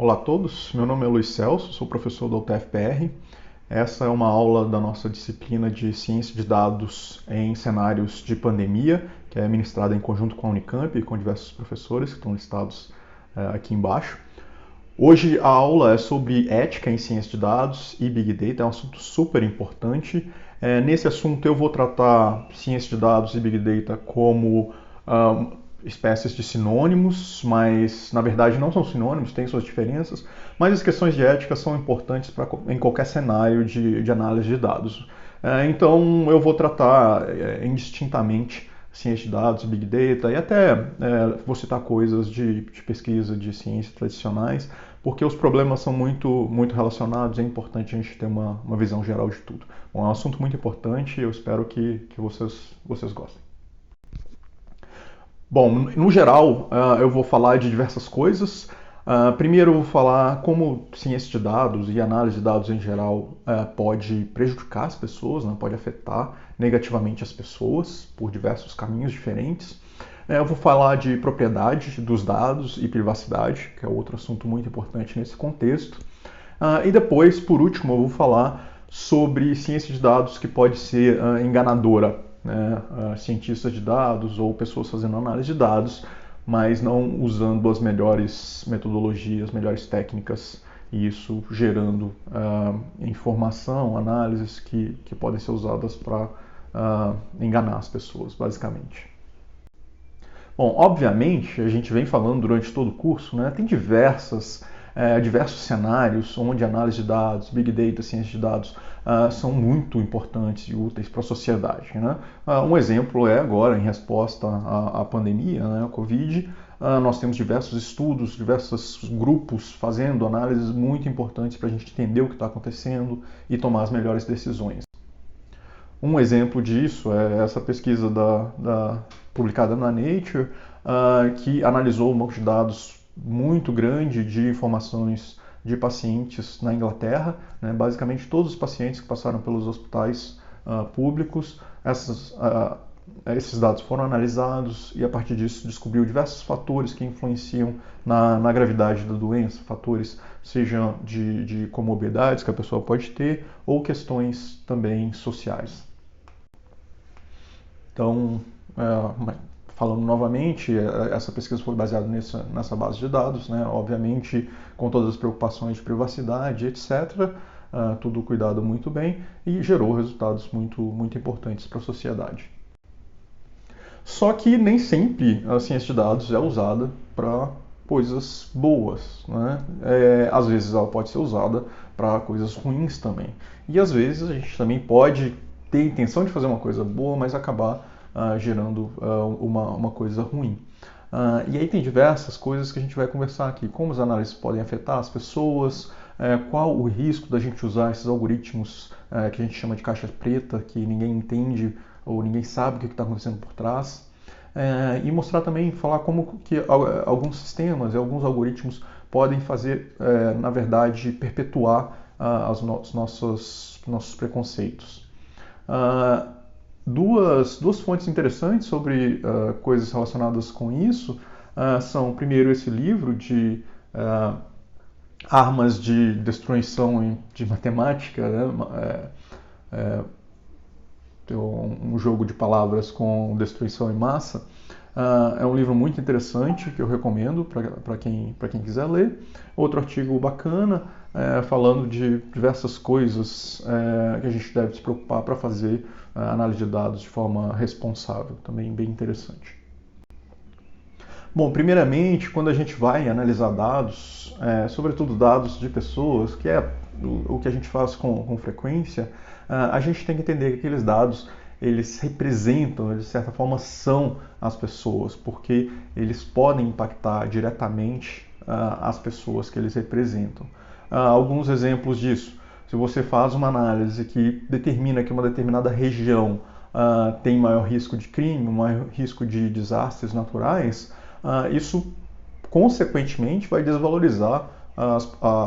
Olá a todos, meu nome é Luiz Celso, sou professor da UTFPR. Essa é uma aula da nossa disciplina de Ciência de Dados em cenários de pandemia, que é ministrada em conjunto com a Unicamp e com diversos professores que estão listados aqui embaixo. Hoje a aula é sobre ética em ciência de dados e Big Data, é um assunto super importante. Nesse assunto eu vou tratar ciência de dados e Big Data como espécies de sinônimos, mas na verdade não são sinônimos, têm suas diferenças, mas as questões de ética são importantes em qualquer cenário de análise de dados. Então eu vou tratar indistintamente ciência de dados, Big Data e até vou citar coisas de pesquisa de ciência tradicionais, porque os problemas são muito relacionados e é importante a gente ter uma visão geral de tudo. Bom, é um assunto muito importante e eu espero que vocês gostem. Bom, no geral, eu vou falar de diversas coisas. Primeiro, eu vou falar como ciência de dados e análise de dados em geral pode prejudicar as pessoas, né? Pode afetar negativamente as pessoas por diversos caminhos diferentes. Eu vou falar de propriedade dos dados e privacidade, que é outro assunto muito importante nesse contexto. E depois, por último, eu vou falar sobre ciência de dados que pode ser enganadora, né? Cientistas de dados ou pessoas fazendo análise de dados, mas não usando as melhores metodologias, melhores técnicas, e isso gerando informação, análises que podem ser usadas para enganar as pessoas, basicamente. Bom, obviamente, a gente vem falando durante todo o curso, né, tem diversos cenários onde análise de dados, Big Data, ciência de dados são muito importantes e úteis para a sociedade. Né? Um exemplo é agora, em resposta à pandemia, né, a Covid, nós temos diversos estudos, diversos grupos fazendo análises muito importantes para a gente entender o que está acontecendo e tomar as melhores decisões. Um exemplo disso é essa pesquisa publicada na Nature, que analisou um banco de dados muito grande de informações de pacientes na Inglaterra, né? Basicamente todos os pacientes que passaram pelos hospitais públicos, esses dados foram analisados e a partir disso descobriu diversos fatores que influenciam na gravidade da doença, fatores sejam de comorbidades que a pessoa pode ter ou questões também sociais. Então, falando novamente, essa pesquisa foi baseada nessa base de dados, né? Obviamente com todas as preocupações de privacidade, etc. Tudo cuidado muito bem e gerou resultados muito importantes para a sociedade. Só que nem sempre a ciência de dados é usada para coisas boas, né? Às vezes ela pode ser usada para coisas ruins também. E às vezes a gente também pode ter a intenção de fazer uma coisa boa, mas acabar gerando uma coisa ruim. E aí tem diversas coisas que a gente vai conversar aqui, como as análises podem afetar as pessoas, qual o risco da gente usar esses algoritmos que a gente chama de caixa preta, que ninguém entende ou ninguém sabe o que está acontecendo por trás. E mostrar também, falar como que alguns sistemas e alguns algoritmos podem fazer, na verdade, perpetuar os nossos preconceitos. Duas fontes interessantes sobre coisas relacionadas com isso são, primeiro, esse livro de armas de destruição de matemática, né? Um jogo de palavras com destruição em massa. É um livro muito interessante que eu recomendo para quem quiser ler. Outro artigo bacana falando de diversas coisas que a gente deve se preocupar para fazer análise de dados de forma responsável, também bem interessante. Bom, primeiramente, quando a gente vai analisar dados, sobretudo dados de pessoas, que é o que a gente faz com frequência, a gente tem que entender que aqueles dados eles representam, de certa forma, são as pessoas, porque eles podem impactar diretamente as pessoas que eles representam. Alguns exemplos disso. Se você faz uma análise que determina que uma determinada região tem maior risco de crime, maior risco de desastres naturais, isso consequentemente vai desvalorizar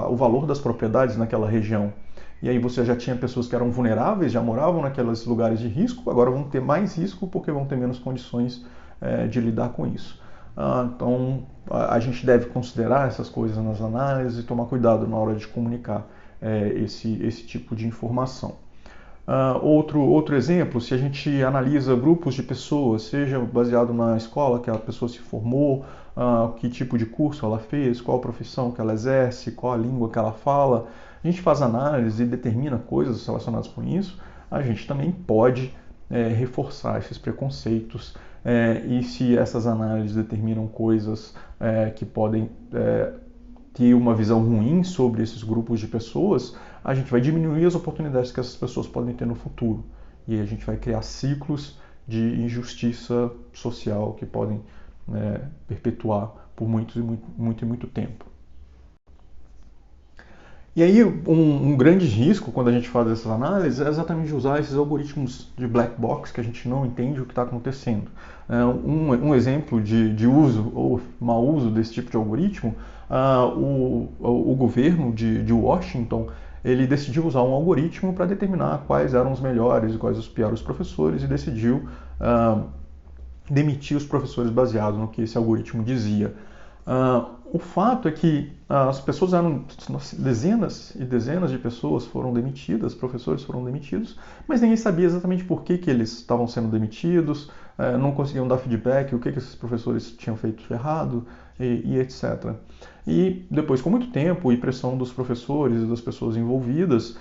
o valor das propriedades naquela região. E aí você já tinha pessoas que eram vulneráveis, já moravam naqueles lugares de risco, agora vão ter mais risco porque vão ter menos condições de lidar com isso. Então a gente deve considerar essas coisas nas análises e tomar cuidado na hora de comunicar esse tipo de informação. Outro exemplo, se a gente analisa grupos de pessoas, seja baseado na escola que a pessoa se formou, que tipo de curso ela fez, qual a profissão que ela exerce, qual a língua que ela fala, a gente faz análise e determina coisas relacionadas com isso, a gente também pode reforçar esses preconceitos, e se essas análises determinam coisas que podem ter uma visão ruim sobre esses grupos de pessoas, a gente vai diminuir as oportunidades que essas pessoas podem ter no futuro. E a gente vai criar ciclos de injustiça social que podem perpetuar por muito tempo. E aí, um grande risco quando a gente faz essas análises é exatamente usar esses algoritmos de black box que a gente não entende o que está acontecendo. Um exemplo de uso ou mau uso desse tipo de algoritmo, o governo de Washington ele decidiu usar um algoritmo para determinar quais eram os melhores e quais os piores professores e decidiu demitir os professores baseado no que esse algoritmo dizia. O fato é que as pessoas eram dezenas e dezenas de pessoas foram demitidas, professores foram demitidos, mas ninguém sabia exatamente por que eles estavam sendo demitidos, não conseguiam dar feedback, o que esses professores tinham feito errado e etc. E depois, com muito tempo e pressão dos professores e das pessoas envolvidas,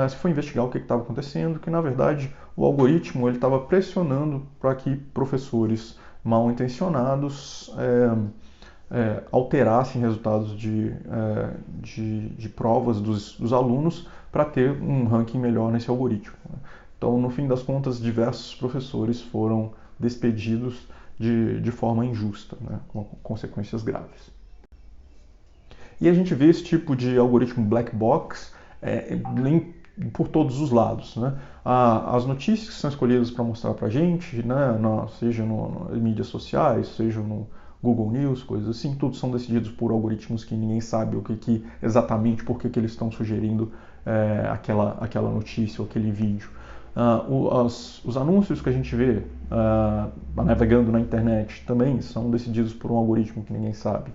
se foi investigar o que estava acontecendo, que na verdade o algoritmo ele estava pressionando para que professores mal intencionados alterassem resultados de provas dos alunos para ter um ranking melhor nesse algoritmo. Então, no fim das contas, diversos professores foram despedidos de forma injusta, com consequências graves. E a gente vê esse tipo de algoritmo black box por todos os lados. As notícias que são escolhidas para mostrar para a gente, seja em mídias sociais, seja no Google News, coisas assim, tudo são decididos por algoritmos que ninguém sabe exatamente por que eles estão sugerindo aquela notícia ou aquele vídeo. Os anúncios que a gente vê navegando na internet também são decididos por um algoritmo que ninguém sabe,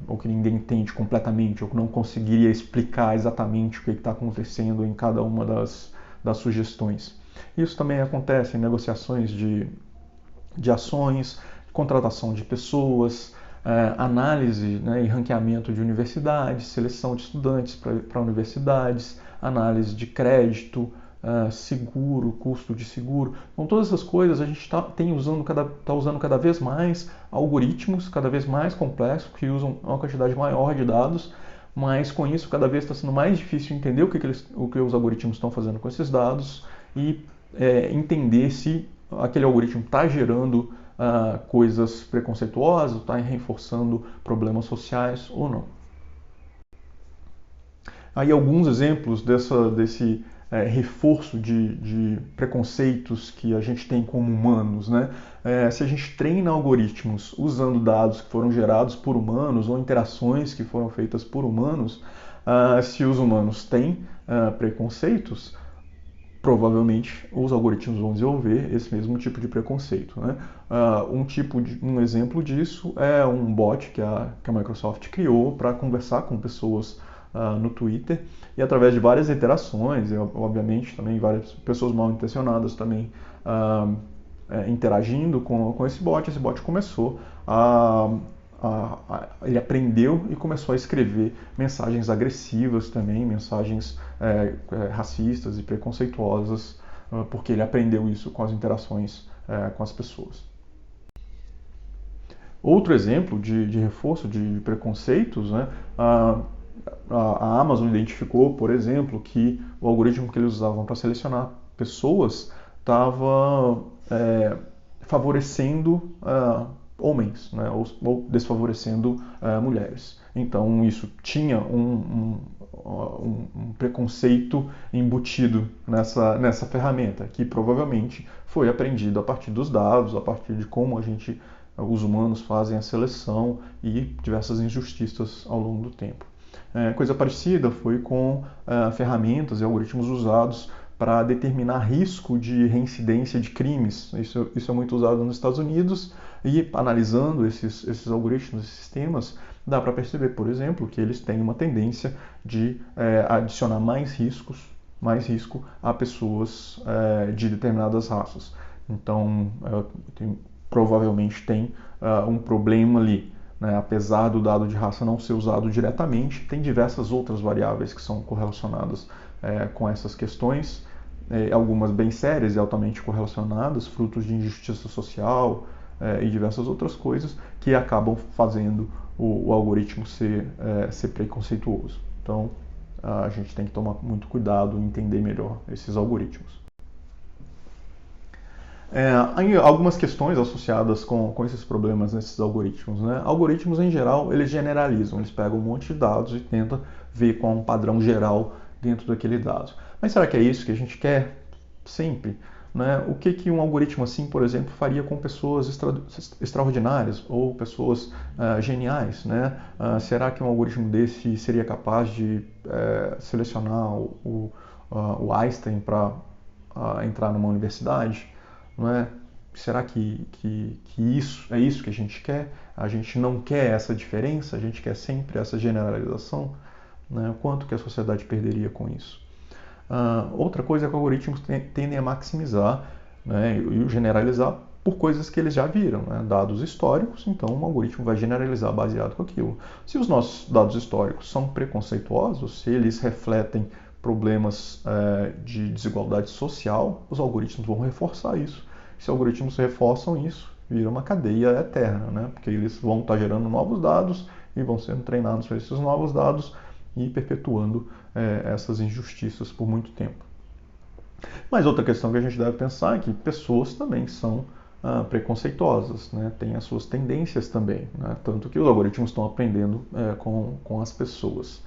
ou que ninguém entende completamente, ou que não conseguiria explicar exatamente o que está acontecendo em cada uma das sugestões. Isso também acontece em negociações de ações, contratação de pessoas, análise e ranqueamento de universidades, seleção de estudantes para universidades, análise de crédito, seguro, custo de seguro. Então, todas essas coisas a gente está usando cada vez mais algoritmos, cada vez mais complexos, que usam uma quantidade maior de dados, mas com isso cada vez está sendo mais difícil entender o que os algoritmos estão fazendo com esses dados e entender se aquele algoritmo está gerando coisas preconceituosas, está reforçando problemas sociais ou não. Aí alguns exemplos desse reforço de preconceitos que a gente tem como humanos, se a gente treina algoritmos usando dados que foram gerados por humanos ou interações que foram feitas por humanos, se os humanos têm preconceitos, provavelmente os algoritmos vão desenvolver esse mesmo tipo de preconceito. Um exemplo disso é um bot que a Microsoft criou para conversar com pessoas no Twitter, e através de várias interações, e obviamente também várias pessoas mal intencionadas também interagindo com esse bot começou ele aprendeu e começou a escrever mensagens agressivas também, mensagens racistas e preconceituosas, porque ele aprendeu isso com as interações com as pessoas. Outro exemplo de reforço de preconceitos, a Amazon identificou, por exemplo, que o algoritmo que eles usavam para selecionar pessoas estava favorecendo homens, ou desfavorecendo mulheres. Então isso tinha um preconceito embutido nessa ferramenta, que provavelmente foi aprendido a partir dos dados, a partir de como os humanos fazem a seleção e diversas injustiças ao longo do tempo. Coisa parecida foi com ferramentas e algoritmos usados para determinar risco de reincidência de crimes. Isso é muito usado nos Estados Unidos, E analisando esses algoritmos, esses sistemas, dá para perceber, por exemplo, que eles têm uma tendência de adicionar mais risco a pessoas de determinadas raças. Então, provavelmente tem um problema ali. Né? Apesar do dado de raça não ser usado diretamente, tem diversas outras variáveis que são correlacionadas com essas questões, algumas bem sérias e altamente correlacionadas, frutos de injustiça social e diversas outras coisas que acabam fazendo o algoritmo ser preconceituoso. Então, a gente tem que tomar muito cuidado em entender melhor esses algoritmos. Há algumas questões associadas com esses problemas nesses algoritmos. Né? Algoritmos, em geral, eles generalizam, eles pegam um monte de dados e tentam ver qual é um padrão geral dentro daquele dado. Mas será que é isso que a gente quer sempre? Né? O que um algoritmo assim, por exemplo, faria com pessoas extraordinárias ou pessoas geniais? Né? Será que um algoritmo desse seria capaz de selecionar o Einstein para entrar numa universidade? Não é? Será que isso é isso que a gente quer? A gente não quer essa diferença, a gente quer sempre essa generalização? Né? Quanto que a sociedade perderia com isso? Outra coisa é que algoritmos tendem a maximizar, né, e generalizar por coisas que eles já viram, né? Dados históricos, então um algoritmo vai generalizar baseado com aquilo. Se os nossos dados históricos são preconceituosos, se eles refletem problemas de desigualdade social, os algoritmos vão reforçar isso. Se algoritmos reforçam isso, vira uma cadeia eterna, né? Porque eles vão estar gerando novos dados e vão sendo treinados para esses novos dados e perpetuando essas injustiças por muito tempo. Mas outra questão que a gente deve pensar é que pessoas também são preconceituosas, né? Têm as suas tendências também, né? Tanto que os algoritmos estão aprendendo com as pessoas.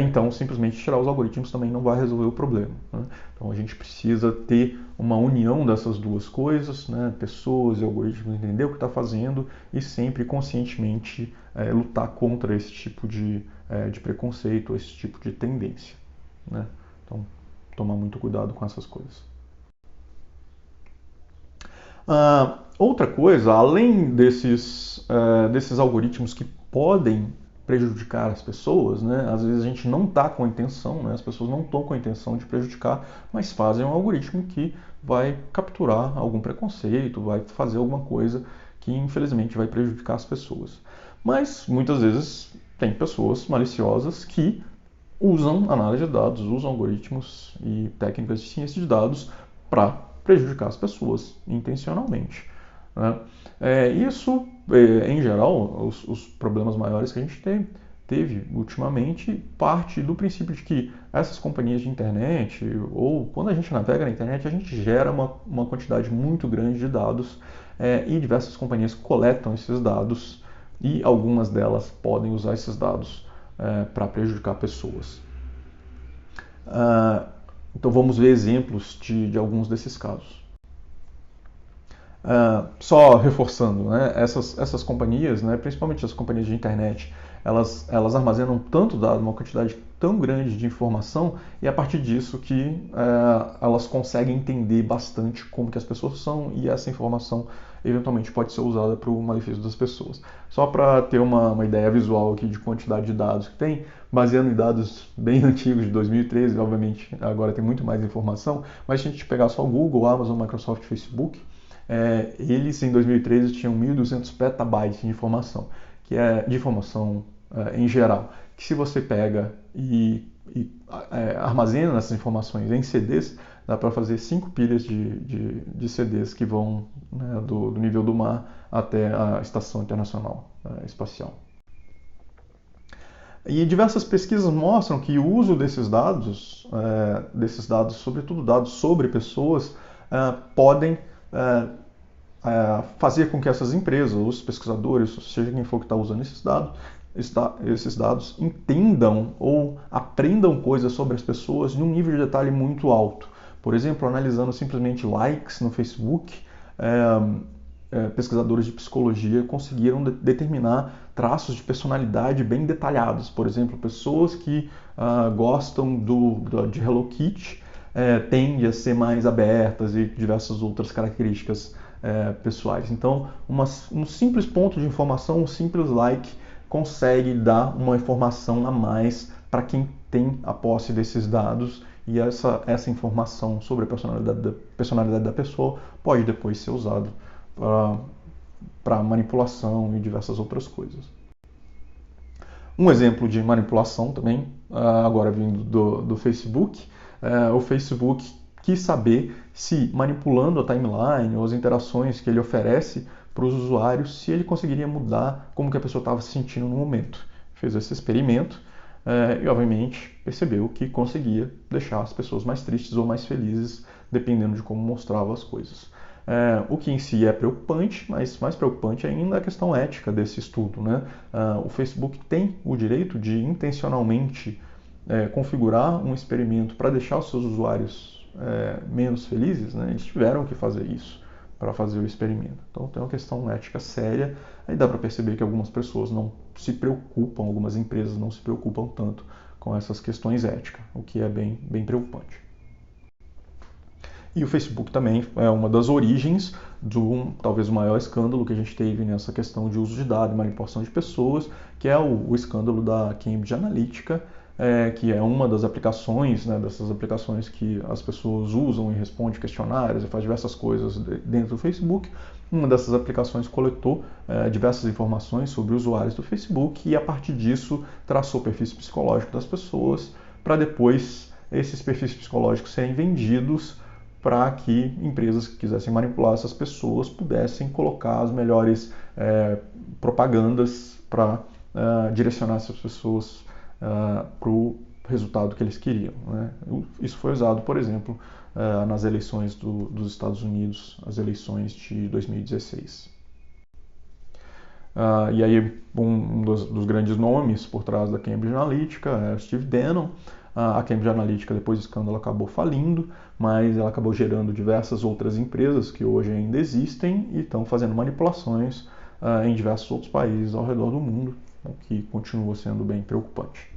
Então, simplesmente tirar os algoritmos também não vai resolver o problema. Né? Então, a gente precisa ter uma união dessas duas coisas, né? Pessoas e algoritmos, entender o que está fazendo e sempre conscientemente lutar contra esse tipo de preconceito, esse tipo de tendência. Né? Então, tomar muito cuidado com essas coisas. Outra coisa, além desses algoritmos que podem prejudicar as pessoas, né? Às vezes a gente não está com a intenção, né? As pessoas não estão com a intenção de prejudicar, mas fazem um algoritmo que vai capturar algum preconceito, vai fazer alguma coisa que infelizmente vai prejudicar as pessoas. Mas muitas vezes tem pessoas maliciosas que usam análise de dados, usam algoritmos e técnicas de ciência de dados para prejudicar as pessoas intencionalmente. Né? Isso, em geral, os problemas maiores que a gente teve ultimamente, parte do princípio de que essas companhias de internet, ou quando a gente navega na internet, a gente gera uma quantidade muito grande de dados e diversas companhias coletam esses dados e algumas delas podem usar esses dados para prejudicar pessoas. Então vamos ver exemplos de alguns desses casos. Só reforçando, né, essas companhias, né, principalmente as companhias de internet, elas armazenam tanto dado, uma quantidade tão grande de informação, e é a partir disso que elas conseguem entender bastante como que as pessoas são, e essa informação eventualmente pode ser usada para o malefício das pessoas. Só para ter uma ideia visual aqui de quantidade de dados que tem, baseando em dados bem antigos de 2013, obviamente agora tem muito mais informação, mas se a gente pegar só o Google, Amazon, Microsoft, Facebook, eles em 2013 tinham 1.200 petabytes de informação, que é de informação em geral, que se você pega e armazena essas informações em CDs, dá para fazer 5 pilhas de CDs que vão, né, do nível do mar até a Estação Internacional Espacial. E diversas pesquisas mostram que o uso desses dados, sobretudo dados sobre pessoas, podem fazer com que essas empresas, os pesquisadores, seja quem for que está usando esses dados, entendam ou aprendam coisas sobre as pessoas de um nível de detalhe muito alto. Por exemplo, analisando simplesmente likes no Facebook, pesquisadores de psicologia conseguiram determinar traços de personalidade bem detalhados. Por exemplo, pessoas que gostam de Hello Kitty tendem a ser mais abertas e diversas outras características pessoais. Então, um simples ponto de informação, um simples like, consegue dar uma informação a mais para quem tem a posse desses dados, e essa informação sobre a personalidade da pessoa pode depois ser usada para manipulação e diversas outras coisas. Um exemplo de manipulação também, agora vindo do Facebook, o Facebook quis saber se, manipulando a timeline ou as interações que ele oferece para os usuários, se ele conseguiria mudar como que a pessoa estava se sentindo no momento. Fez esse experimento e, obviamente, percebeu que conseguia deixar as pessoas mais tristes ou mais felizes, dependendo de como mostrava as coisas. O que em si é preocupante, mas mais preocupante ainda é a questão ética desse estudo, né? O Facebook tem o direito de intencionalmente configurar um experimento para deixar os seus usuários menos felizes, né? Eles tiveram que fazer isso para fazer o experimento. Então tem uma questão ética séria. Aí dá para perceber que algumas pessoas não se preocupam, algumas empresas não se preocupam tanto com essas questões éticas, o que é bem preocupante. E o Facebook também é uma das origens do talvez o maior escândalo que a gente teve nessa questão de uso de dados e manipulação de pessoas, que é o escândalo da Cambridge Analytica, que é uma das aplicações, né, dessas aplicações que as pessoas usam e respondem questionários e faz diversas coisas dentro do Facebook. Uma dessas aplicações coletou diversas informações sobre usuários do Facebook e, a partir disso, traçou perfis psicológicos das pessoas para depois esses perfis psicológicos serem vendidos para que empresas que quisessem manipular essas pessoas pudessem colocar as melhores propagandas para direcionar essas pessoas para o resultado que eles queriam, né? Isso foi usado, por exemplo, nas eleições dos Estados Unidos, as eleições de 2016. E aí um dos grandes nomes por trás da Cambridge Analytica é o Steve Bannon. A Cambridge Analytica, depois do escândalo, acabou falindo, mas ela acabou gerando diversas outras empresas que hoje ainda existem e estão fazendo manipulações em diversos outros países ao redor do mundo, o que continua sendo bem preocupante.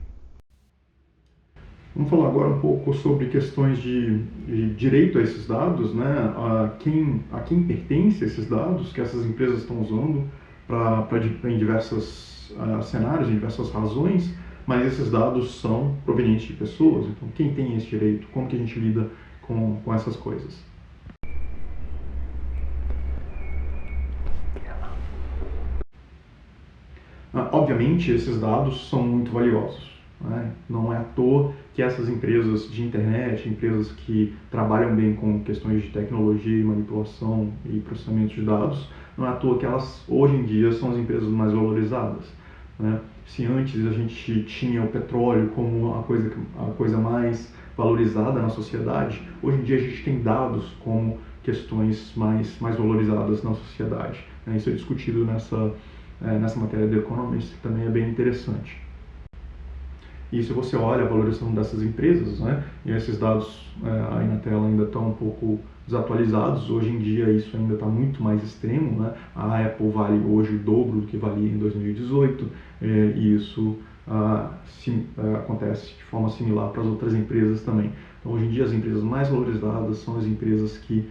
Vamos falar agora um pouco sobre questões de direito a esses dados, né? A quem pertence esses dados que essas empresas estão usando em diversos cenários, em diversas razões, mas esses dados são provenientes de pessoas. Então, quem tem esse direito? Como que a gente lida com essas coisas? Obviamente, esses dados são muito valiosos, né? Não é à toa que essas empresas de internet, empresas que trabalham bem com questões de tecnologia, manipulação e processamento de dados, não é à toa que elas, hoje em dia, são as empresas mais valorizadas, né? Se antes a gente tinha o petróleo como a coisa mais valorizada na sociedade, hoje em dia a gente tem dados como questões mais valorizadas na sociedade, né? Isso é discutido nessa matéria do Economist, que também é bem interessante. E se você olha a valorização dessas empresas, né, e esses dados aí na tela ainda estão um pouco desatualizados, hoje em dia isso ainda está muito mais extremo, né? A Apple vale hoje o dobro do que valia em 2018, e isso acontece de forma similar para as outras empresas também. Então, hoje em dia, as empresas mais valorizadas são as empresas que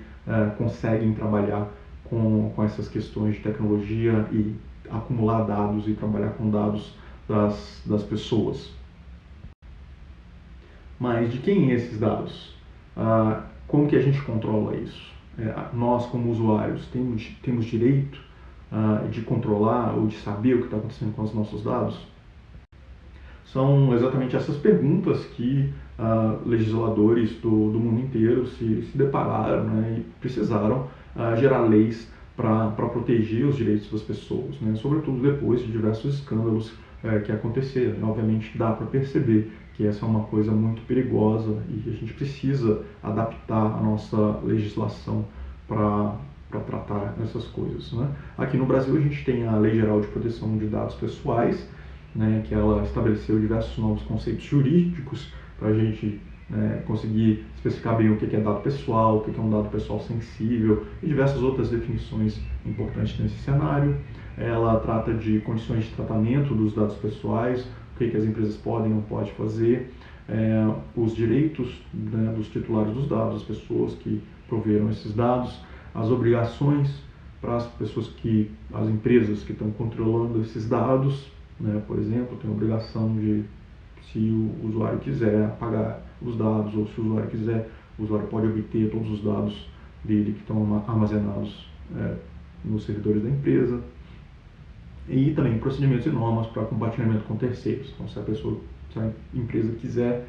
conseguem trabalhar com essas questões de tecnologia e acumular dados e trabalhar com dados das pessoas. Mas de quem são esses dados? Como que a gente controla isso? Nós, como usuários, temos direito de controlar ou de saber o que está acontecendo com os nossos dados? São exatamente essas perguntas que legisladores do mundo inteiro se depararam, né, e precisaram gerar leis para proteger os direitos das pessoas, né, sobretudo depois de diversos escândalos que aconteceram. E, obviamente, dá para perceber que essa é uma coisa muito perigosa e a gente precisa adaptar a nossa legislação para tratar essas coisas, né? Aqui no Brasil a gente tem a Lei Geral de Proteção de Dados Pessoais, né, que ela estabeleceu diversos novos conceitos jurídicos para a gente conseguir especificar bem o que é dado pessoal, o que é um dado pessoal sensível e diversas outras definições importantes nesse cenário. Ela trata de condições de tratamento dos dados pessoais, o que as empresas podem e não podem fazer, os direitos, né, dos titulares dos dados, as pessoas que proveram esses dados, as obrigações para as empresas que estão controlando esses dados, né? Por exemplo, tem a obrigação de, se o usuário quiser apagar os dados, ou se o usuário quiser, o usuário pode obter todos os dados dele que estão armazenados nos servidores da empresa. E também procedimentos e normas para compartilhamento com terceiros. Então, se a empresa quiser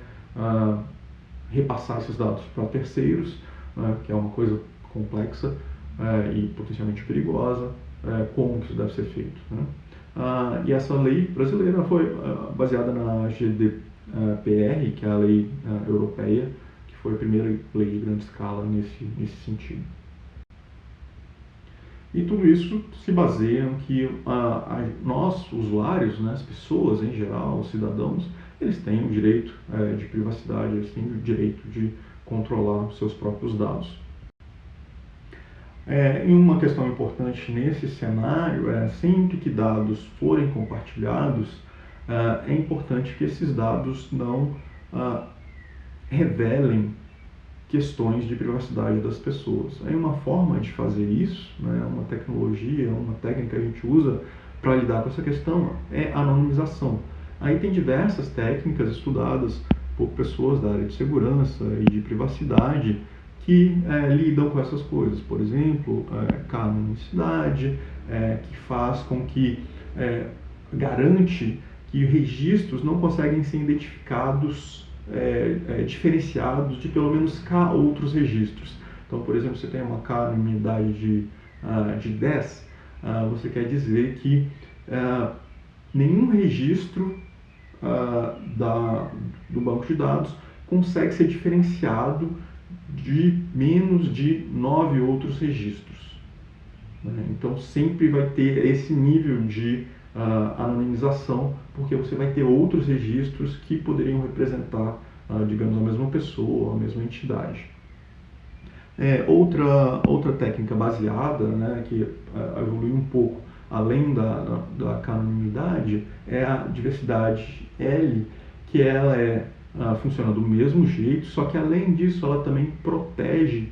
repassar esses dados para terceiros, que é uma coisa complexa e potencialmente perigosa, como que isso deve ser feito, né? E essa lei brasileira foi baseada na GDPR, que é a lei europeia, que foi a primeira lei de grande escala nesse sentido. E tudo isso se baseia em que nós, usuários, né, as pessoas em geral, os cidadãos, eles têm o direito de privacidade, eles têm o direito de controlar os seus próprios dados. E uma questão importante nesse cenário é, sempre que dados forem compartilhados, é importante que esses dados não revelem questões de privacidade das pessoas. Aí uma forma de fazer isso, né, uma tecnologia, uma técnica que a gente usa para lidar com essa questão é a anonimização. Aí tem diversas técnicas estudadas por pessoas da área de segurança e de privacidade que lidam com essas coisas. Por exemplo, canonicidade, que faz com que garante que registros não conseguem ser identificados diferenciados de pelo menos outros registros. Então, por exemplo, você tem uma canonidade de 10, você quer dizer que nenhum registro do banco de dados consegue ser diferenciado de menos de 9 outros registros, né? Então sempre vai ter esse nível de anonimização, porque você vai ter outros registros que poderiam representar, digamos, a mesma pessoa, a mesma entidade. Outra técnica baseada, né, que evoluiu um pouco além da canonidade, é a diversidade L, que ela funciona do mesmo jeito, só que além disso ela também protege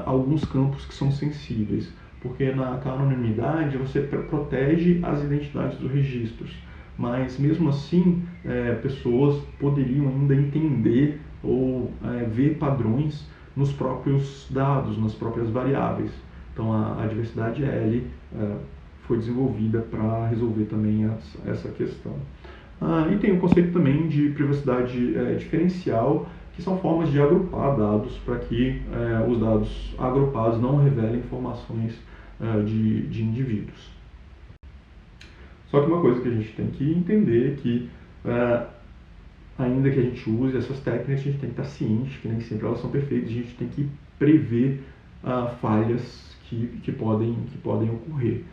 alguns campos que são sensíveis, porque na canonidade você protege as identidades dos registros, mas mesmo assim pessoas poderiam ainda entender ou ver padrões nos próprios dados, nas próprias variáveis. Então a diversidade L foi desenvolvida para resolver também essa questão. E tem o conceito também de privacidade diferencial, que são formas de agrupar dados para que os dados agrupados não revelem informações de indivíduos. Só que uma coisa que a gente tem que entender é que, ainda que a gente use essas técnicas, a gente tem que estar ciente que nem sempre elas são perfeitas, a gente tem que prever falhas que podem ocorrer.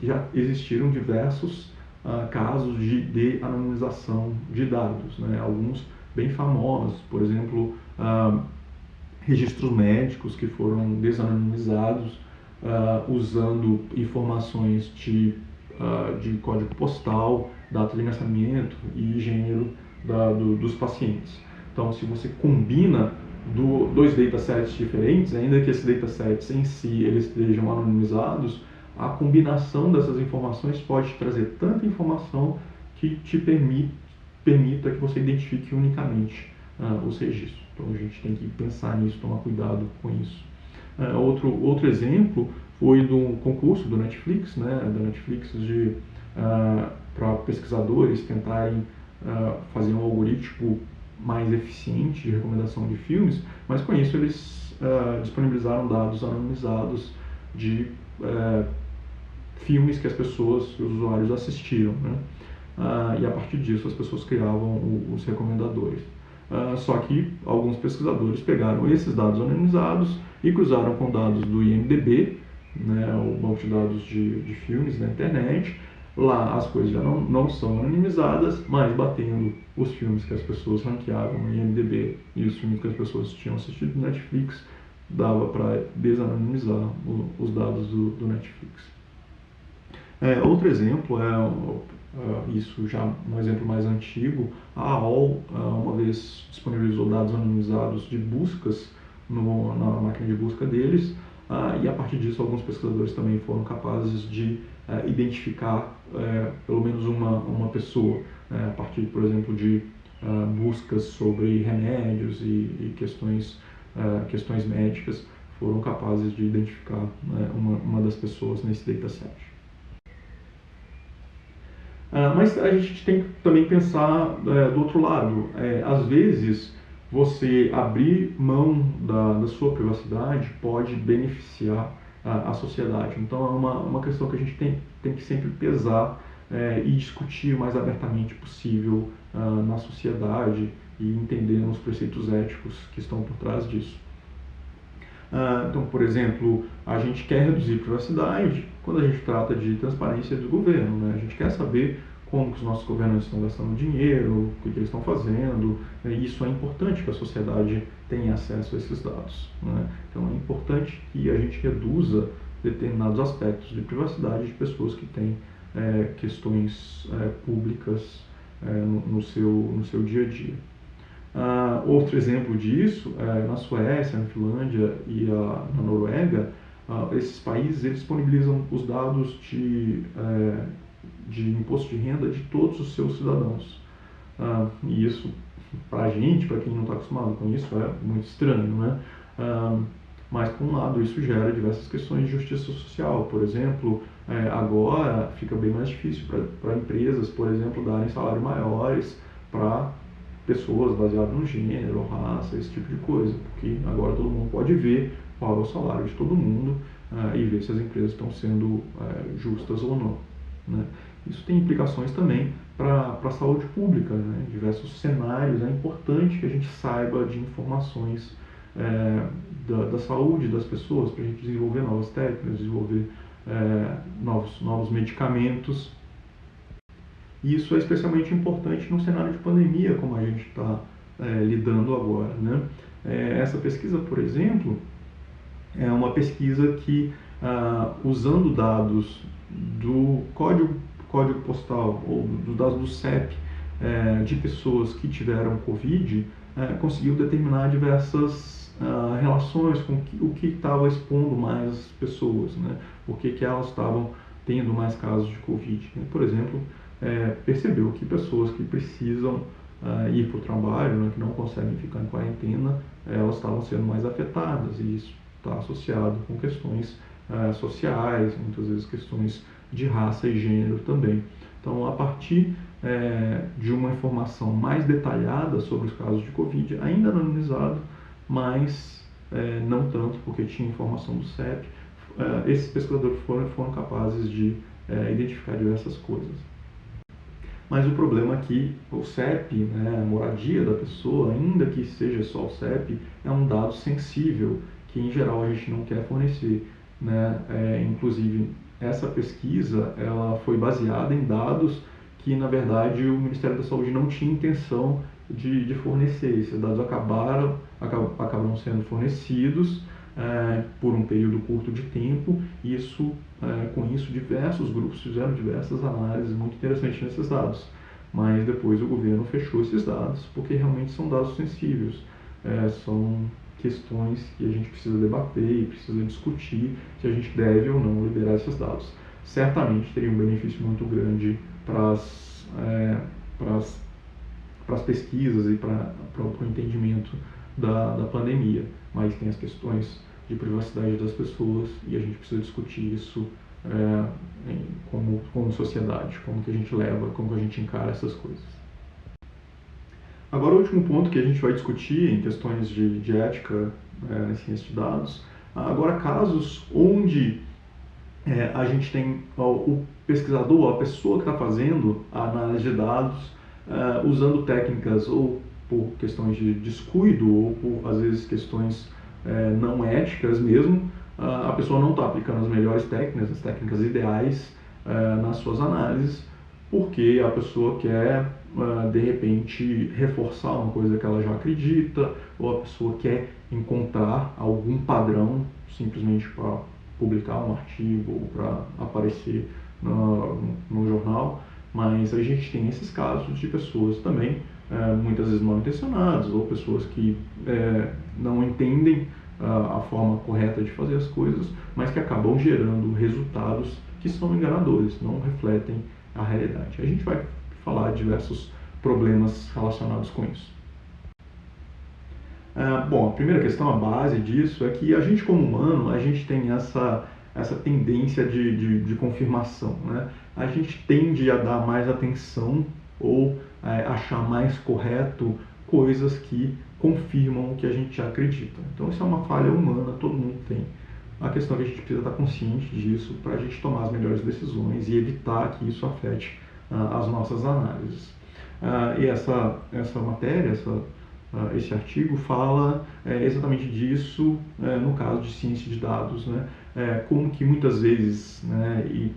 Já existiram diversos casos de anonimização de dados, né? Alguns bem famosos, por exemplo, registros médicos que foram desanonimizados usando informações de código postal, data de nascimento e gênero dos pacientes. Então, se você combina dois datasets diferentes, ainda que esses datasets em si eles estejam anonimizados, a combinação dessas informações pode trazer tanta informação que te permita que você identifique unicamente os registros. Então a gente tem que pensar nisso, tomar cuidado com isso. Outro exemplo foi do concurso do Netflix, né, da Netflix para pesquisadores tentarem fazer um algoritmo mais eficiente de recomendação de filmes, mas com isso eles disponibilizaram dados anonimizados de filmes que as pessoas, os usuários assistiram, né? E a partir disso as pessoas criavam os recomendadores. Só que alguns pesquisadores pegaram esses dados anonimizados e cruzaram com dados do IMDb, né, o banco de dados de filmes na internet. Lá as coisas já não são anonimizadas, mas batendo os filmes que as pessoas ranqueavam no IMDb e os filmes que as pessoas tinham assistido no Netflix, dava para desanonimizar os dados do Netflix. Outro exemplo isso já um exemplo mais antigo, a AOL uma vez disponibilizou dados anonimizados de buscas na máquina de busca deles, e a partir disso alguns pesquisadores também foram capazes de identificar pelo menos uma pessoa, a partir, por exemplo, de buscas sobre remédios e questões médicas, foram capazes de identificar uma das pessoas nesse dataset. Mas a gente tem que também pensar do outro lado. Às vezes, você abrir mão da sua privacidade pode beneficiar a sociedade. Então, é uma questão que a gente tem que sempre pesar e discutir o mais abertamente possível na sociedade e entender os preceitos éticos que estão por trás disso. Então, por exemplo, a gente quer reduzir privacidade quando a gente trata de transparência do governo, né? A gente quer saber como que os nossos governantes estão gastando dinheiro, o que eles estão fazendo, e isso é importante que a sociedade tenha acesso a esses dados, né? Então é importante que a gente reduza determinados aspectos de privacidade de pessoas que têm questões públicas no seu dia a dia. Outro exemplo disso, na Suécia, na Finlândia e na Noruega, esses países eles disponibilizam os dados de imposto de renda de todos os seus cidadãos. E isso, para a gente, para quem não está acostumado com isso, é muito estranho, né? Mas, por um lado, isso gera diversas questões de justiça social. Por exemplo, agora fica bem mais difícil para empresas, por exemplo, darem salários maiores para pessoas baseadas no gênero, raça, esse tipo de coisa, porque agora todo mundo pode ver qual é o salário de todo mundo e ver se as empresas estão sendo justas ou não, né? Isso tem implicações também para a saúde pública, né? Diversos cenários. É importante que a gente saiba de informações da saúde das pessoas para a gente desenvolver novas técnicas, desenvolver novos medicamentos. E isso é especialmente importante no cenário de pandemia, como a gente está lidando agora, né? Essa pesquisa, por exemplo, é uma pesquisa que, usando dados do código postal ou dos dados do CEP de pessoas que tiveram Covid, conseguiu determinar diversas relações com o que estava expondo mais as pessoas, né? Por que elas estavam tendo mais casos de Covid. Por exemplo, percebeu que pessoas que precisam ir para o trabalho, né, que não conseguem ficar em quarentena, elas estavam sendo mais afetadas, e isso está associado com questões sociais, muitas vezes questões de raça e gênero também. Então, a partir de uma informação mais detalhada sobre os casos de Covid, ainda anonimizado, mas não tanto, porque tinha informação do CEP, esses pesquisadores foram capazes de identificar diversas coisas. Mas o problema é que o CEP, né, a moradia da pessoa, ainda que seja só o CEP, é um dado sensível que em geral a gente não quer fornecer, né? Inclusive, essa pesquisa ela foi baseada em dados que, na verdade, o Ministério da Saúde não tinha intenção de fornecer. Esses dados acabaram sendo fornecidos por um período curto de tempo. Com isso, diversos grupos fizeram diversas análises muito interessantes nesses dados. Mas depois o governo fechou esses dados, porque realmente são dados sensíveis. São questões que a gente precisa debater e precisa discutir se a gente deve ou não liberar esses dados. Certamente teria um benefício muito grande para as pesquisas e para o entendimento da pandemia, mas tem as questões de privacidade das pessoas e a gente precisa discutir isso como sociedade, como que a gente leva, como que a gente encara essas coisas. Agora, o último ponto que a gente vai discutir em questões de ética na ciência de dados, agora casos onde a gente tem o pesquisador, a pessoa que está fazendo a análise de dados, usando técnicas ou por questões de descuido ou por, às vezes, questões não éticas mesmo, a pessoa não está aplicando as melhores técnicas, as técnicas ideais nas suas análises, porque a pessoa quer, de repente, reforçar uma coisa que ela já acredita, ou a pessoa quer encontrar algum padrão simplesmente para publicar um artigo ou para aparecer no jornal. Mas a gente tem esses casos de pessoas também, muitas vezes mal intencionadas, ou pessoas que não entendem a forma correta de fazer as coisas, mas que acabam gerando resultados que são enganadores, não refletem a realidade. A gente vai falar de diversos problemas relacionados com isso. Bom, a primeira questão, a base disso, é que a gente como humano, a gente tem essa tendência de confirmação, né? A gente tende a dar mais atenção ou achar mais correto coisas que confirmam o que a gente já acredita. Então isso é uma falha humana, todo mundo tem. A questão é que a gente precisa estar consciente disso para a gente tomar as melhores decisões e evitar que isso afete as nossas análises. E essa matéria, esse artigo fala exatamente disso no caso de ciência de dados, né? Como que muitas vezes, né, e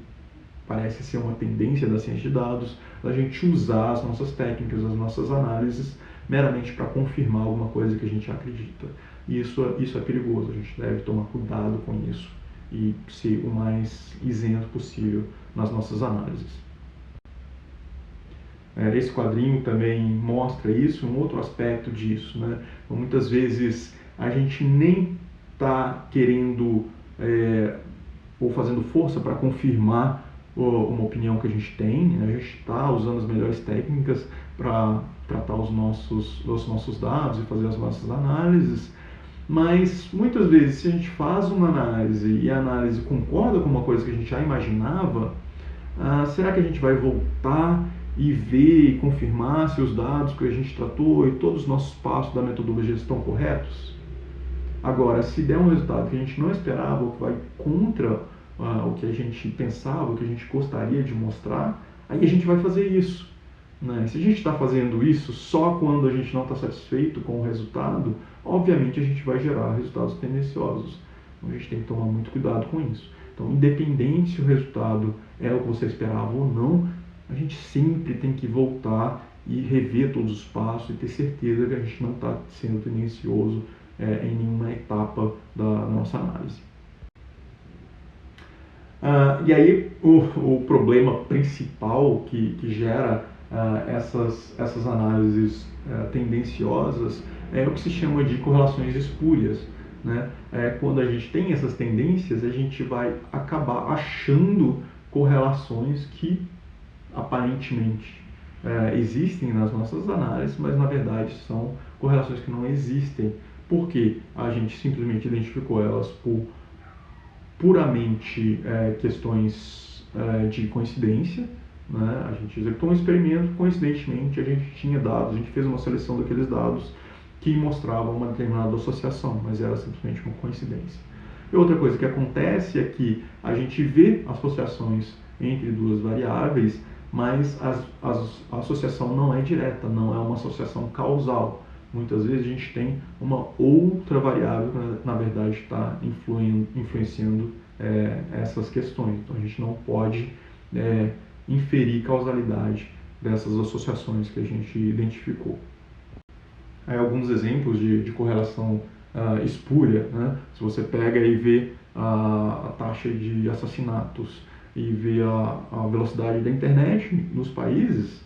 parece ser uma tendência da ciência de dados, a gente usar as nossas técnicas, as nossas análises, meramente para confirmar alguma coisa que a gente acredita. E isso é perigoso, a gente deve tomar cuidado com isso e ser o mais isento possível nas nossas análises. Esse quadrinho também mostra isso, um outro aspecto disso, né? Então, muitas vezes a gente nem está querendo ou fazendo força para confirmar uma opinião que a gente tem, né? A gente está usando as melhores técnicas para tratar os nossos dados e fazer as nossas análises, mas muitas vezes se a gente faz uma análise e a análise concorda com uma coisa que a gente já imaginava, será que a gente vai voltar e ver e confirmar se os dados que a gente tratou e todos os nossos passos da metodologia estão corretos? Agora, se der um resultado que a gente não esperava ou que vai contra o que a gente pensava, o que a gente gostaria de mostrar, aí a gente vai fazer isso, né? Se a gente está fazendo isso só quando a gente não está satisfeito com o resultado, obviamente a gente vai gerar resultados tendenciosos. Então a gente tem que tomar muito cuidado com isso. Então, independente se o resultado é o que você esperava ou não, a gente sempre tem que voltar e rever todos os passos e ter certeza que a gente não está sendo tendencioso em nenhuma etapa da nossa análise. E aí o problema principal que gera essas análises tendenciosas é o que se chama de correlações espúrias, né? Quando a gente tem essas tendências, a gente vai acabar achando correlações que aparentemente existem nas nossas análises, mas na verdade são correlações que não existem, porque a gente simplesmente identificou elas por puramente questões de coincidência, né? A gente executou um experimento, coincidentemente a gente tinha dados, a gente fez uma seleção daqueles dados que mostravam uma determinada associação, mas era simplesmente uma coincidência. E outra coisa que acontece é que a gente vê associações entre duas variáveis, mas a associação não é direta, não é uma associação causal. Muitas vezes a gente tem uma outra variável que na verdade está influenciando essas questões. Então a gente não pode inferir causalidade dessas associações que a gente identificou. Aí alguns exemplos de correlação espúria, né? Se você pega e vê a taxa de assassinatos e vê a velocidade da internet nos países,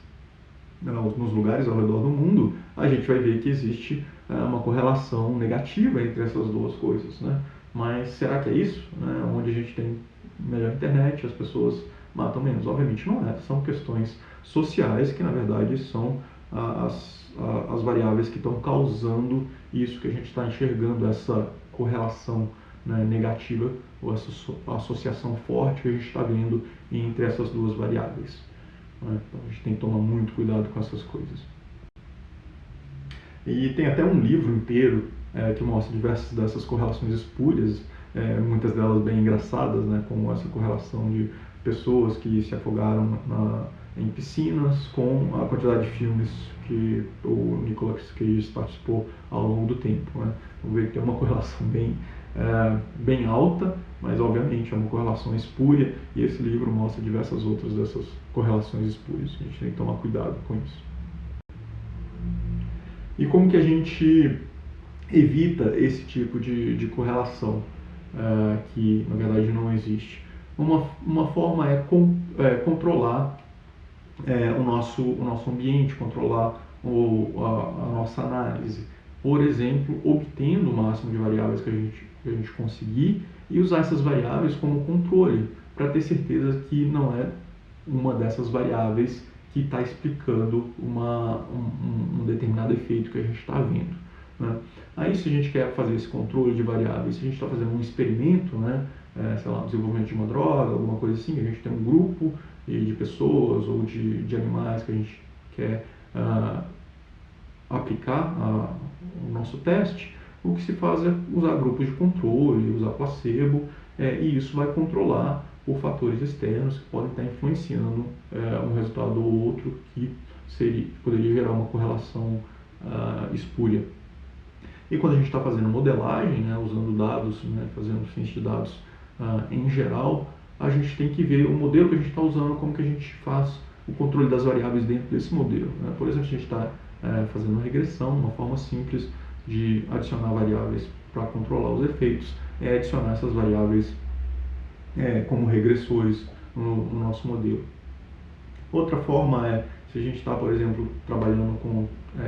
nos lugares ao redor do mundo, a gente vai ver que existe uma correlação negativa entre essas duas coisas, né? Mas será que é isso? Né? Onde a gente tem melhor internet, as pessoas matam menos? Obviamente não é. São questões sociais que, na verdade, são as variáveis que estão causando isso que a gente está enxergando, essa correlação, né, negativa, ou essa associação forte que a gente está vendo entre essas duas variáveis. Né? Então a gente tem que tomar muito cuidado com essas coisas. E tem até um livro inteiro que mostra diversas dessas correlações espúrias, muitas delas bem engraçadas, né, como essa correlação de pessoas que se afogaram em piscinas com a quantidade de filmes que o Nicolas Cage participou ao longo do tempo. Né? Vamos ver que tem uma correlação bem alta, mas obviamente é uma correlação espúria, e esse livro mostra diversas outras dessas correlações espúrias. A gente tem que tomar cuidado com isso. E como que a gente evita esse tipo de correlação que na verdade não existe? Uma forma é controlar o nosso ambiente, controlar a nossa análise. por exemplo, obtendo o máximo de variáveis que a gente conseguir e usar essas variáveis como controle, para ter certeza que não é uma dessas variáveis que está explicando um determinado efeito que a gente está vendo. Né? Aí, se a gente quer fazer esse controle de variáveis, se a gente está fazendo um experimento, né, sei lá, desenvolvimento de uma droga, alguma coisa assim, a gente tem um grupo de pessoas ou de animais que a gente quer aplicar o nosso teste, o que se faz é usar grupos de controle, usar placebo, e isso vai controlar por fatores externos que podem estar influenciando um resultado ou outro que poderia gerar uma correlação espúria. E quando a gente está fazendo modelagem, né, usando dados, né, fazendo ciência de dados em geral, a gente tem que ver o modelo que a gente está usando, como que a gente faz o controle das variáveis dentro desse modelo. Né? Por exemplo, a gente está fazendo uma regressão, uma forma simples de adicionar variáveis para controlar os efeitos, é adicionar essas variáveis como regressores no nosso modelo. Outra forma é, se a gente está, por exemplo, trabalhando com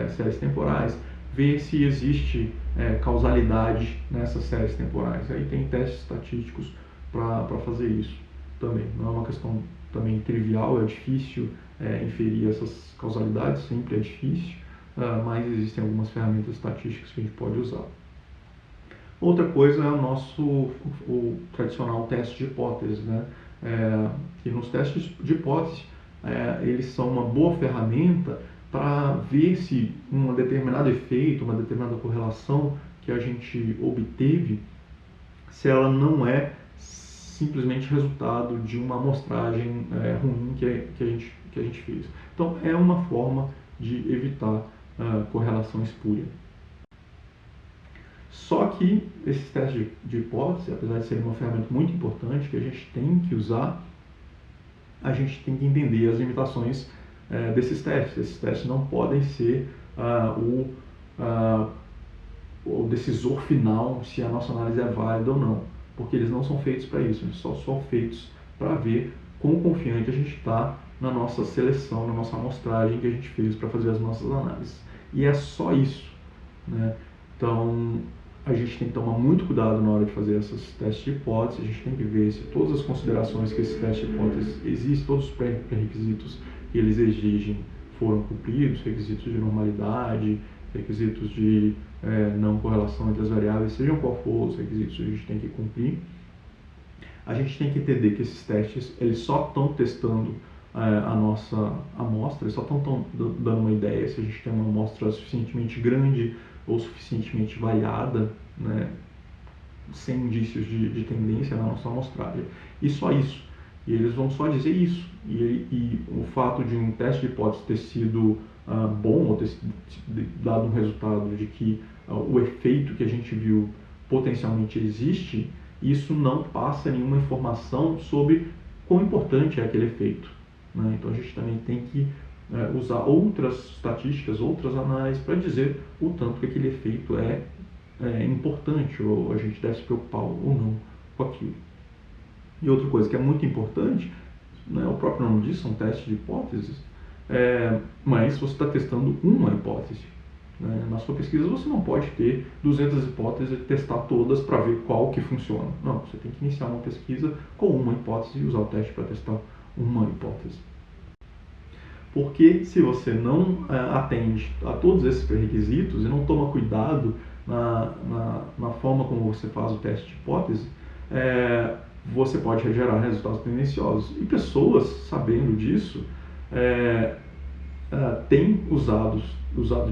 séries temporais, ver se existe causalidade nessas séries temporais. Aí tem testes estatísticos para fazer isso também. Não é uma questão também trivial, é difícil inferir essas causalidades, sempre é difícil, mas existem algumas ferramentas estatísticas que a gente pode usar. Outra coisa é o tradicional teste de hipótese, né? E nos testes de hipótese, eles são uma boa ferramenta para ver se um determinado efeito, uma determinada correlação que a gente obteve, se ela não é simplesmente resultado de uma amostragem ruim que a gente fez. Então, é uma forma de evitar correlação espúria. Só que esses testes de hipótese, apesar de serem uma ferramenta muito importante que a gente tem que usar, a gente tem que entender as limitações desses testes. Esses testes não podem ser o decisor final se a nossa análise é válida ou não, porque eles não são feitos para isso, eles só são feitos para ver quão confiante a gente está na nossa seleção, na nossa amostragem que a gente fez para fazer as nossas análises. E é só isso, né? Então, a gente tem que tomar muito cuidado na hora de fazer esses testes de hipótese, a gente tem que ver se todas as considerações que esse teste de hipótese existem, todos os pré-requisitos que eles exigem foram cumpridos, requisitos de normalidade, requisitos de não correlação entre as variáveis, sejam qual for os requisitos que a gente tem que cumprir. A gente tem que entender que esses testes, eles só estão testando a nossa amostra, eles só estão dando uma ideia se a gente tem uma amostra suficientemente grande ou suficientemente variada, né, sem indícios de tendência na nossa amostragem. E só isso. E eles vão só dizer isso. E o fato de um teste de hipótese ter sido bom, ou ter dado um resultado de que o efeito que a gente viu potencialmente existe, isso não passa nenhuma informação sobre quão importante é aquele efeito. Né? Então a gente também tem que usar outras estatísticas, outras análises para dizer o tanto que aquele efeito é importante, ou a gente deve se preocupar ou não com aquilo. E outra coisa que é muito importante, né, o próprio nome diz, são testes de hipóteses, mas você está testando uma hipótese. Né? Na sua pesquisa você não pode ter 200 hipóteses e testar todas para ver qual que funciona. Não, você tem que iniciar uma pesquisa com uma hipótese e usar o teste para testar uma hipótese. Porque se você não atende a todos esses pré-requisitos e não toma cuidado na forma como você faz o teste de hipótese, você pode gerar resultados tendenciosos. E pessoas, sabendo disso, têm usado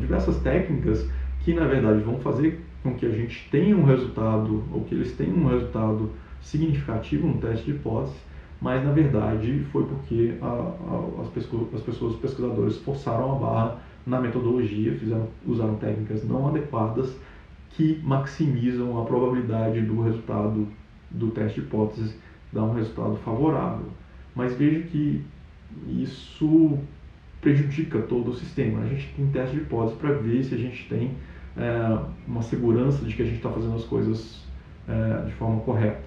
diversas técnicas que, na verdade, vão fazer com que a gente tenha um resultado, ou que eles tenham um resultado significativo no teste de hipótese, mas, na verdade, foi porque os pesquisadores forçaram a barra na metodologia, usaram técnicas não adequadas que maximizam a probabilidade do resultado do teste de hipótese dar um resultado favorável. Mas veja que isso prejudica todo o sistema. A gente tem teste de hipótese para ver se a gente tem uma segurança de que a gente está fazendo as coisas de forma correta.